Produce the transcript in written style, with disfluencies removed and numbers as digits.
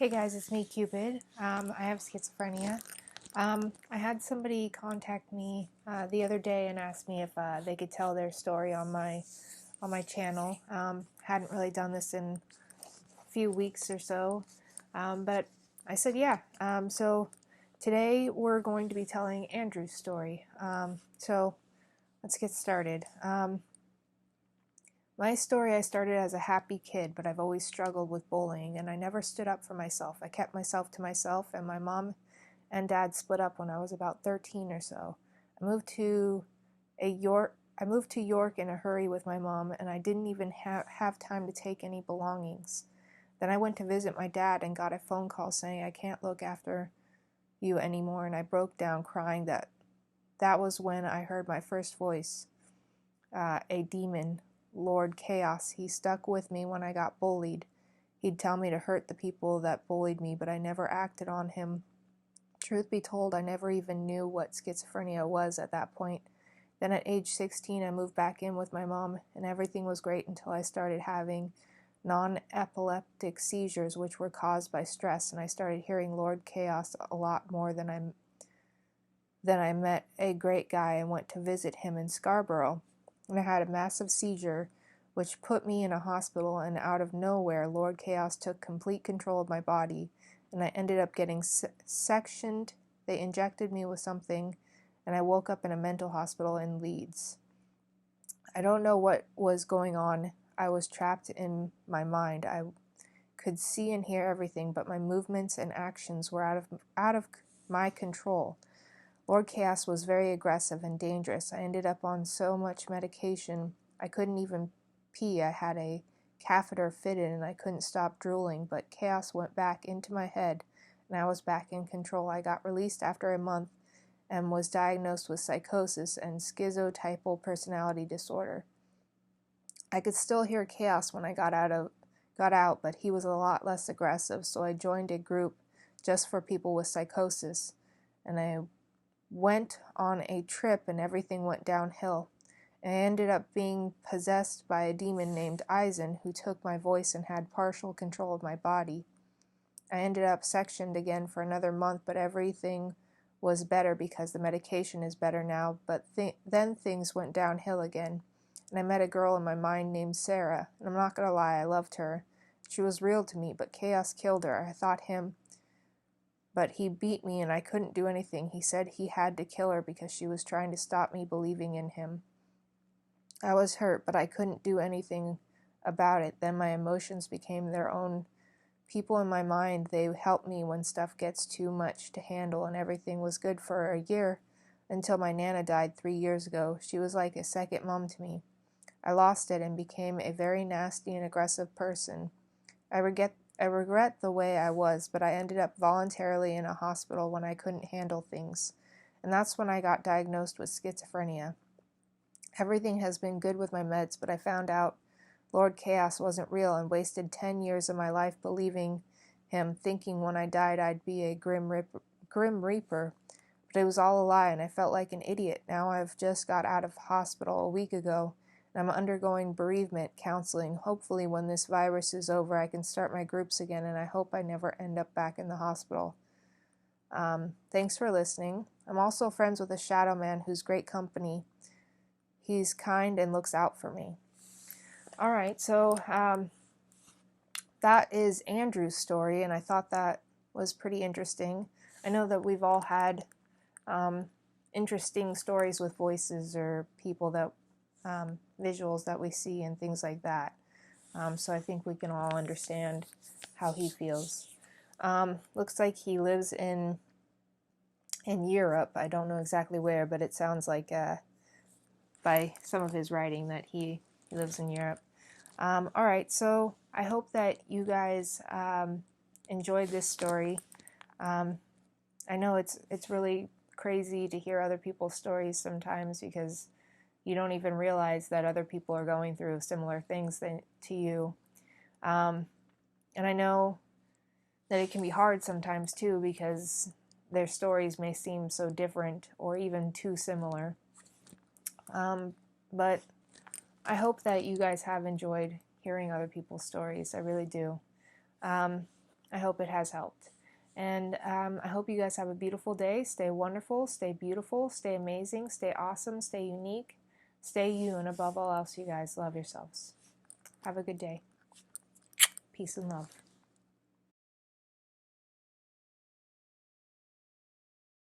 Hey guys, it's me, Cupid. I have schizophrenia. I had somebody contact me the other day and ask me if they could tell their story on my channel. Hadn't really done this in a few weeks or so, but I said yeah. So today we're going to be telling Andrew's story. So let's get started. My story, I started as a happy kid, but I've always struggled with bullying, and I never stood up for myself. I kept myself to myself, and my mom and dad split up when I was about 13 or so. I moved to York in a hurry with my mom, and I didn't even have time to take any belongings. Then I went to visit my dad and got a phone call saying I can't look after you anymore, and I broke down crying. That was when I heard my first voice, a demon, Lord Chaos. He stuck with me when I got bullied. He'd tell me to hurt the people that bullied me, but I never acted on him. Truth be told, I never even knew what schizophrenia was at that point. Then at age 16, I moved back in with my mom, and everything was great until I started having non-epileptic seizures, which were caused by stress, and I started hearing Lord Chaos a lot more than I met a great guy and went to visit him in Scarborough. And I had a massive seizure, which put me in a hospital, and out of nowhere, Lord Chaos took complete control of my body, and I ended up getting sectioned. They injected me with something, and I woke up in a mental hospital in Leeds. I don't know what was going on. I was trapped in my mind. I could see and hear everything, but my movements and actions were out of my control. Lord Chaos was very aggressive and dangerous. I ended up on so much medication I couldn't even pee. I had a catheter fitted and I couldn't stop drooling, but Chaos went back into my head and I was back in control. I got released after a month and was diagnosed with psychosis and schizo-typal personality disorder. I could still hear Chaos when I got out, but he was a lot less aggressive, so I joined a group just for people with psychosis, and I went on a trip and everything went downhill. I ended up being possessed by a demon named Eisen who took my voice and had partial control of my body. I ended up sectioned again for another month, but everything was better because the medication is better now, but then things went downhill again. And I met a girl in my mind named Sarah, and I'm not going to lie, I loved her. She was real to me, but Chaos killed her. I thought him, but he beat me and I couldn't do anything. He said he had to kill her because she was trying to stop me believing in him. I was hurt, but I couldn't do anything about it. Then my emotions became their own people in my mind. They help me when stuff gets too much to handle, and everything was good for a year until my Nana died 3 years ago. She was like a second mom to me. I lost it and became a very nasty and aggressive person. I regret the way I was, but I ended up voluntarily in a hospital when I couldn't handle things, and that's when I got diagnosed with schizophrenia. Everything has been good with my meds, but I found out Lord Chaos wasn't real and wasted 10 years of my life believing him, thinking when I died I'd be a grim reaper. But it was all a lie, and I felt like an idiot. Now I've just got out of hospital a week ago, and I'm undergoing bereavement counseling. Hopefully when this virus is over, I can start my groups again, and I hope I never end up back in the hospital. Thanks for listening. I'm also friends with a shadow man who's great company. He's kind and looks out for me. All right, so that is Andrew's story, and I thought that was pretty interesting. I know that we've all had interesting stories with voices or people that visuals that we see and things like that. So I think we can all understand how he feels. Looks like he lives in Europe. I don't know exactly where, but it sounds like by some of his writing that he lives in Europe. All right, so I hope that you guys enjoyed this story. I know it's really crazy to hear other people's stories sometimes because you don't even realize that other people are going through similar things to you. And I know that it can be hard sometimes too because their stories may seem so different or even too similar. But I hope that you guys have enjoyed hearing other people's stories. I really do. I hope it has helped. And I hope you guys have a beautiful day. Stay wonderful, stay beautiful, stay amazing, stay awesome, stay unique, stay you, and above all else, you guys love yourselves. Have a good day. Peace and love.